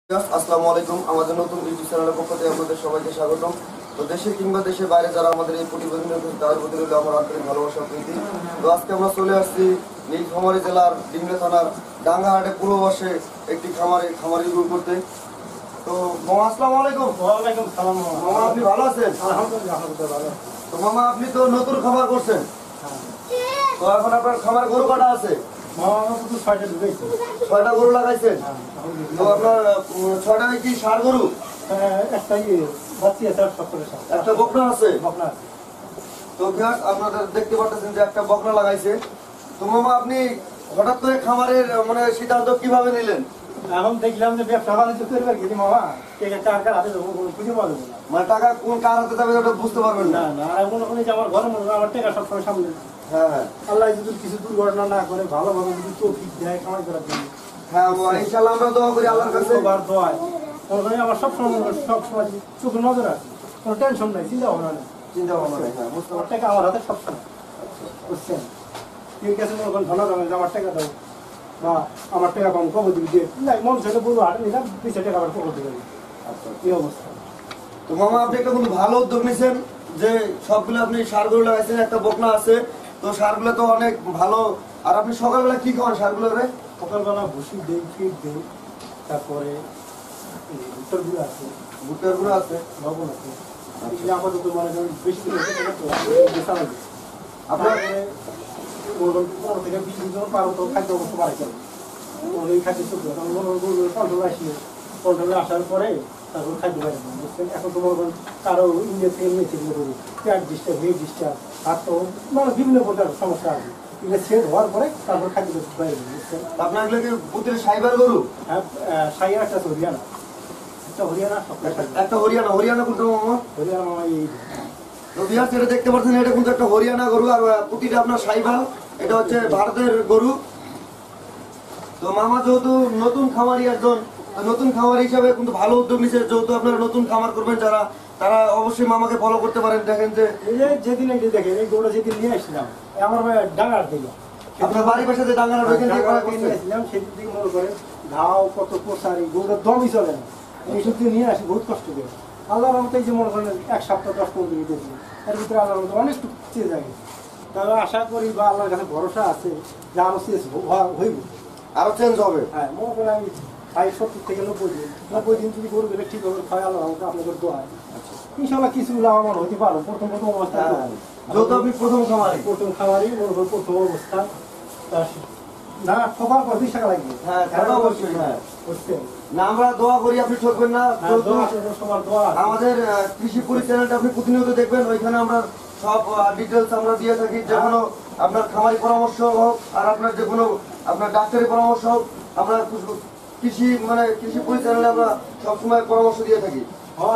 আসসালামু আলাইকুম। আমাদের নতুন ইউটিউব চ্যানেলের পক্ষ থেকে আপনাদের সবাইকে স্বাগতম। তো দেশে কিংবা দেশের বাইরে যারা আমাদের এই প্রতিবেদন দেখছেন তাদের প্রতি রইল আমার আন্তরিক ভালোবাসা প্রীতি। তো আজকে আমরা চলে আসছি নীলফামারী জেলার ডিমলা থানার ডাঙ্গাহাটে পূর্ববাসে একটি খামারি শুরু করতে। তো মামা আসসালামু আলাইকুম। ওয়ালাইকুম সালাম। মামা আপনি ভালো আছেন? আলহামদুলিল্লাহ ভালো। তো মামা আপনি তো নতুন খামার করছেন, তো এখন আপনার খামার গরু কাটা আছে? তো 6টা ঢুকেছে। 6টা গরু লাগাইছেন? তো আপনার 6টা কি ষাঁড় গরু? একটা বাচ্চি আছে, একটা বকনা আছে। বকনা। তো ভিউয়ার্স আপনারা দেখতে পাচ্ছেন যে একটা বকনা লাগাইছে। তো মামা আপনি হঠাৎ করে খামারের সিদ্ধান্ত কিভাবে নিলেন? এখন দেখলাম যে ব্যবসা বাণিজ্য করবার গেছি মামা, কে কার কার হাতে দেবো খুঁজে পাওয়া যাবে না। মানে টাকা কোন কার হাতে যাবে ওটা বুঝতে পারবেন না। না না, আর মনে করি যে আমার ঘরে মনে হয় আমার টাকা সবসময় সামনে। হ্যাঁ হ্যাঁ আল্লাহ যদি কিছু দুর্ঘটনা না করে ভালোভাবে যদি তৌফিক দেয় কামাই করার জন্য, হ্যাঁ ইনশাআল্লাহ আমরা দোয়া করি আল্লাহর কাছে। সবার দোয়ায় মনে করি আমার সবসময় চোখে নজর আছে, কোনো টেনশন নাই, চিন্তা ভাবনা নেই। চিন্তা ভাবনা নেই। হ্যাঁ বুঝতে আমার টাকা আমার হাতে সবসময়, বুঝছেন? ঠিক আছে, মনে করেন ধন্যবাদ যে আমার টাকা দাও বা আমার টাকা কম কবর দিবি দিয়ে মন ছেলে বলবো হাটে নিলাম 20 টাকা আবার কবর দিবে। আচ্ছা এই অবস্থা। তো মামা আপনি একটা কিন্তু ভালো উদ্যোগ নিয়েছেন যে সবগুলো আপনি সারগুলো লাগাইছেন, একটা বকনা আছে। তো সারগুলো তো অনেক ভালো। আর আপনি সকালবেলা কি খাওয়ান সারগুলো রে? সকালবেলা ভুসি দেই, ফিট দেই, তারপরে ভুট্টার গুঁড়ো আছে, ভুট্টার গুঁড়ো আছে, লবণ আছে। এগুলো আপাতত মনে করেন বেশি করে চালাই দিই। আপনার আপনার 15 থেকে 20 দিন যখন পারো তো খাদ্য অবস্থ বাড়াই যাবে। এই খাদ্য চলবে তখন মনে করেন কন্ট্রোল আসলে কন্ট্রোলে আসার পরে তারপর খাদ্য বাইরে বুঝছেন। এখন তো মনে করেন কারো ইন্ডিয়া থেকে নিয়েছে করি পেট ডিস্টার্ব, হেড ডিস্টার্ব, হাত তো মানে বিভিন্ন প্রকার সমস্যা আছে। এগুলো সেট হওয়ার পরে তারপর খাদ্য বাইরে বুঝছেন। আপনার এগুলো কি প্রতিটা সাইবার গরু? হ্যাঁ, সাইয়া একটা আছে হরিয়ানা, একটা হরিয়ানা, একটা হরিয়ানা কোনটা মামা? হরিয়ানা মামা এই তো ভিউয়ার্স এটা দেখতে পাচ্ছেন, এটা কিন্তু একটা হরিয়ানা গরু। আর প্রতিটা আপনার সাইবাল, এটা হচ্ছে ভারতের গরু। তো মামা যেহেতু নতুন খামারি একজন, নতুন খামারি হিসাবে কিন্তু ভালো উদ্যোগ নিচ্ছে। যেহেতু আপনারা নতুন খামার করবেন যারা, তারা অবশ্যই মামাকে ফলো করতে পারেন। দেখেন যে এই যে যেদিন এই যে দেখেন এই গরুটা যেদিন নিয়ে আসছিলাম আমার ডাঙার দিকে আপনার বাড়ির পাশে যে ডাঙ্গানা ওইখান থেকে করা করছে। নিয়েছিলাম সেদিন থেকে মনে করেন ঘাও কত প্রসার, এই গরুটা দমই চলে না। এই সত্যি নিয়ে আসি বহুত কষ্ট করে। আল্লাহর রহমতে এই যে মনে করেন 1 সপ্তাহ 10-15 দিন দিয়েছি, এর ভিতরে আল্লাহর রহমতে অনেক চেঞ্জ আগে। তবে আশা করি বা আল্লাহর কাছে ভরসা আছে যে আরো চেঞ্জ হইব, আরো চেঞ্জ হবে। হ্যাঁ মনে করেন আমি 70 থেকে 90 দিন যদি গরু গেলে ঠিক হবে, হয় আল্লাহর রহমতে আপনাদের দোয়া। ইনশাআল্লাহ কিছু লাভবান হতে পারো। প্রথম অবস্থা যেহেতু আপনি প্রথম খামারি, প্রথম খামারই মনে করেন প্রথম অবস্থা না সবার পর 20 টাকা লাগবে। হ্যাঁ তাহলে অবশ্যই। হ্যাঁ বুঝছেন না, আমরা দোয়া করি আপনি ঠকবেন না। সবার দোয়া। আমাদের কৃষি পুরি চ্যানেলটা আপনি প্রতিনিয়ত দেখবেন, ওইখানে আমরা সব ডিটেলস আমরা দিয়ে থাকি। যে কোনো আপনার খামারি পরামর্শ হোক আর আপনার যে কোনো আপনার ডাক্তারি পরামর্শ হোক, আমরা কৃষি পুরি চ্যানেলে আমরা সবসময় পরামর্শ দিয়ে থাকি।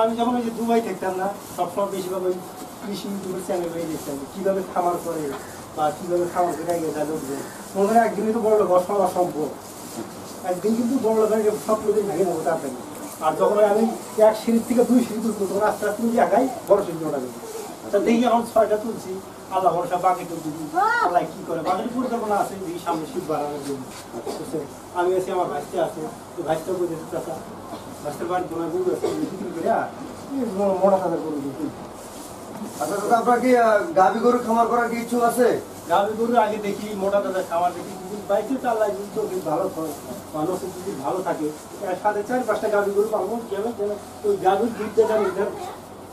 আমি যখন ওই যে দুবাই থাকতাম না, সবসময় বেশিরভাগ ওই কৃষি ইউটিউবের চ্যানেলে দেখতাম কিভাবে খামার করে বা কিভাবে খামার করে আগে যা লোকবে। মনে হয় একদিনই তো বড় লোক হওয়া সম্ভব, একদিন কিন্তু বড় লোক সব লোকের ভেঙে দেবো তাড়াতাড়ি। আর যখন আমি 1 সিঁড়ির থেকে 2 সিঁড়ি তুলবো তখন আস্তে আস্তে তুলছি একাই বড় সিঁড়ি ওটা দেবো। তা দেখি এখন 6টা তুলছি, আল্লাহ ভরসা বাকি তুলছি। আল্লাহ কি করে বাকির পরিকল্পনা আছে দেখি সামনে শীত বাড়ানোর জন্য। আমি আছি, আমার ভাইস্তে আছে, ভাইস্তে বলতেছে চাষা ভাইস্তের বাড়ি তোমার গরু আছে বিক্রি করে মোটা তাজা গরু দিচ্ছি। আচ্ছা দাদা, আপনার কি গাভী গরু খামার করার কি ইচ্ছুক আছে? গাভী গরু আগে দেখি, মোটা তাজা খামার দেখি, বাইকে চাল্লাই যদি ভালো হয় মানুষ যদি ভালো থাকে সাথে 4-5টা গাভী গরু পাবো। ওই গাভীর দুধটা জানি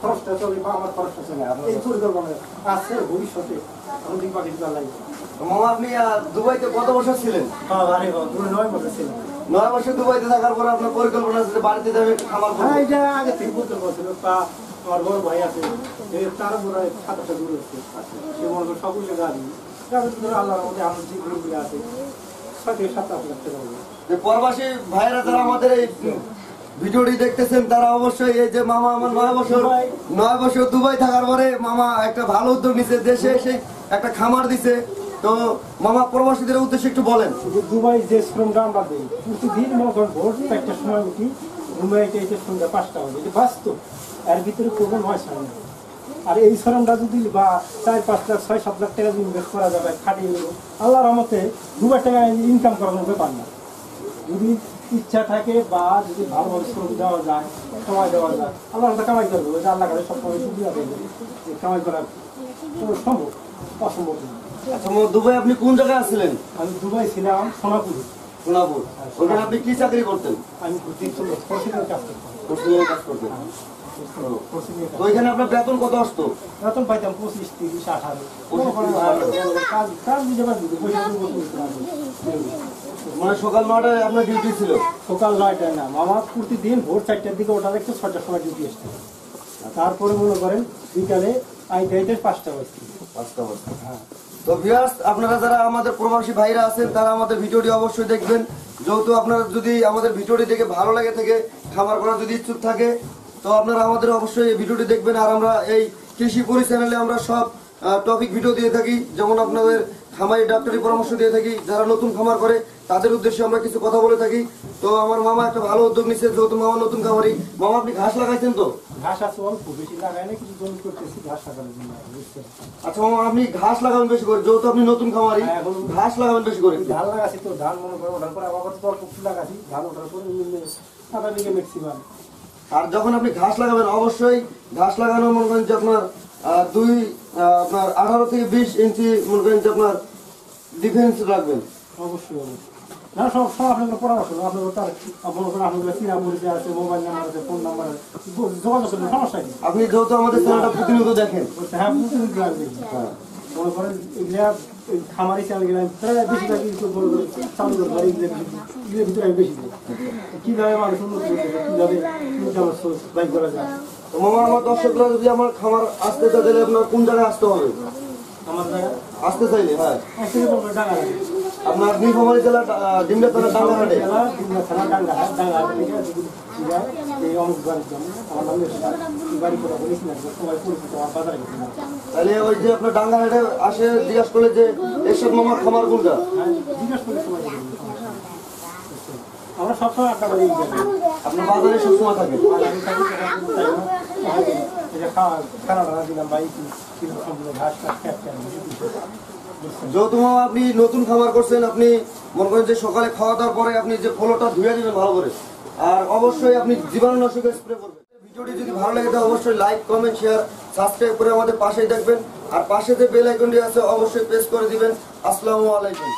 খরচটা চলে বা আমার খরচটা চলে, এই পরিকল্পনা আছে ভবিষ্যতে অনেক পাখি চাল্লাই। মামা আপনি দুবাইতে কত বছর ছিলেন? 9 বছর ছিল। 9 বছর দুবাইতে থাকার পর আপনার পরিকল্পনা আছে যে বাড়িতে যাবে খামার করবো? হ্যাঁ, এটা আগে থেকে পরিকল্পনা ছিল। তা আমার বড় ভাই আছে, তার মনে হয় 7-8টা গরু আছে, সে মনে করে সবগুলো গাড়ি গাড়ির ভিতরে আল্লাহর মধ্যে আমার যে গরুগুলো আছে 6 থেকে 7 লাখ টাকা হবে। যে প্রবাসী ভাইরা যারা আমাদের এই ভিডিওটি দেখতেছেন তারা অবশ্যই এই যে মামা আমার 9 বছর দুবাই থাকার পরে মামা একটা ভালো উদ্যোগ নিছে, দেশে এসে একটা খামার দিছে। তো মামা প্রবাসীদের উদ্দেশ্যে একটু বলেন। দুবাই যে শ্রমটা আমরা দিই প্রতিদিন মনে করেন ভোর 4টার সময় উঠি, ঘুমাইতে এসে সন্ধ্যা 5টা হবে, এটা বাস্তব। এর ভিতরে কোনো 9 শ্রম। আর এই শ্রমটা যদি বা 4-5 লাখ 6-7 লাখ টাকা যদি ইনভেস্ট করা যাবে খাটিয়ে নেব, আল্লাহর রহমতে 2 টাকা ইনকাম করার ব্যাপার না। যদি ইচ্ছা থাকে বা যদি ভালোভাবে শ্রম দেওয়া যায়, সময় দেওয়া যায়, আল্লাহ একটা কামাই করবো, ওই যে আল্লাহ কাছে সবসময় সুবিধা দেবে, এই কামাই করা সম্ভব, অসম্ভব না। আচ্ছা মোহাম্মদ দুবাই আপনি কোন জায়গায় আছিলেন? আমি দুবাই ছিলাম সোনাপুরে। সোনাপুর। ওখানে আপনি কি চাকরি করতেন? আমি প্রসিডের কাজ করতাম। প্রসিডের কাজ করতেন। তো ওইখানে আপনার বেতন কত আসতো? বেতন পাইতাম 25, 30, 18। 25, কাজ কাজ বুঝে পারছি, পয়সা করতে মানে সকাল 9টায় আপনার ডিউটি ছিল? সকাল 9টায় না, আমার প্রতিদিন ভোর 4টার দিকে ওঠা দেখতে 6টার সময় ডিউটি আসতে। তারপরে মনে করেন বিকালে আইতে 5টা বাজছে। 5টা বাজছে। হ্যাঁ। তো ভিউয়ার্স, আপনারা যারা আমাদের প্রবাসী ভাইরা আছেন তারা আমাদের ভিডিওটি অবশ্যই দেখবেন। যেহেতু আপনারা যদি আমাদের ভিডিওটি দেখে ভালো লাগে থেকে খামার করার যদি ইচ্ছুক থাকে, তো আপনারা আমাদের অবশ্যই এই ভিডিওটি দেখবেন। আর আমরা এই কৃষি পরি চ্যানেলে আমরা সব টপিক ভিডিও দিয়ে থাকি, যেমন আপনাদের খামারি ডাক্তারি পরামর্শ দিয়ে থাকি। যারা নতুন খামার করে তাদের উদ্দেশ্যে আমরা কিছু কথা বলে থাকি। তো আমার মামা একটা ভালো উদ্যোগ নিচ্ছে, যেহেতু মামা নতুন খামারি। মামা আপনি ঘাস লাগাইছেন তো? ঘাস আছে অল্প, বেশি লাগাই না, কিছু জমি করতেছি ঘাস লাগানোর জন্য। আচ্ছা মামা, আপনি ঘাস লাগাবেন বেশি করে, যেহেতু আপনি নতুন খামারি, ঘাস লাগাবেন বেশি করে। ধান লাগাচ্ছি তো, ধান মনে করে ওঠার পরে আবার তো অল্প একটু লাগাচ্ছি, ধান ওঠার পরে আধা বিঘে ম্যাক্সিমাম। আর যখন আপনি ঘাস লাগাবেন অবশ্যই ঘাস লাগানো মনে করেন যে আপনার আপনার 18 থেকে 20 ইঞ্চি মনে করেন যে আপনার ডিফেন্স রাখবেন। অবশ্যই অবশ্যই। না, সব সব আপনাদের পরামর্শ, আপনাদের তার মনে করেন আপনাদের চিনা পরিচয় আছে, মোবাইল নাম্বার আছে, ফোন নাম্বার আছে, যোগাযোগ করবেন, সমস্যা নেই। আপনি যেহেতু আমাদের চ্যানেলটা প্রতিনিয়ত দেখেন, হ্যাঁ প্রতিদিন লাগবে। হ্যাঁ, মনে করেন এগুলা খামারি চ্যানেল গেলাম প্রায় বেশিরভাগ চালু করবো, এগুলোর ভিতরে আমি বেশি দিই। কীভাবে মানুষ উন্নত করতে হবে, কীভাবে ইনকাম সোর্স বাইক করা যায়। তো মামা আমার দর্শকরা যদি আমার খামার আসতে চায় তাহলে আপনার কোন জায়গায় আসতে হবে? আমার জায়গায় আসতে চাইলে হ্যাঁ একসাথে বলবো ডাঙ্গাহাট। আপনার নীলফামারী জেলা ডিমলা থানা ডাঙ্গাহাটে। জেলা ডিমলা থানা ডাঙ্গাহাট। ডাঙ্গাহাট থেকে এই অনেক বাড়ি যেমন আমার নাম বাড়ি করা বলেছি না, সবাই পরিচিত, আমার বাজারে গেছি না। তাহলে ওই যে আপনার ডাঙ্গাহাটে আসে জিজ্ঞাসা করলে যে এরশাদ মামার খামার কোনটা, জিজ্ঞাসা করে সময় আমরা সবসময় আড্ডা বাড়ি আপনার বাজারে সবসময় থাকে। যেহেতু মামা আপনি নতুন খামার করছেন, আপনি মনে করেন যে সকালে খাওয়া দাওয়ার পরে আপনি যে ফলটা ধুয়ে দিবেন ভালো করে, আর অবশ্যই আপনি জীবাণুনাশক স্প্রে করবেন। ভিডিওটি যদি ভালো লাগে তাহলে অবশ্যই লাইক, কমেন্ট, শেয়ার, সাবস্ক্রাইব করে আমাদের পাশেই থাকবেন। আর পাশে যে বেল আইকনটি আছে অবশ্যই প্রেস করে দিবেন। আসসালামু আলাইকুম।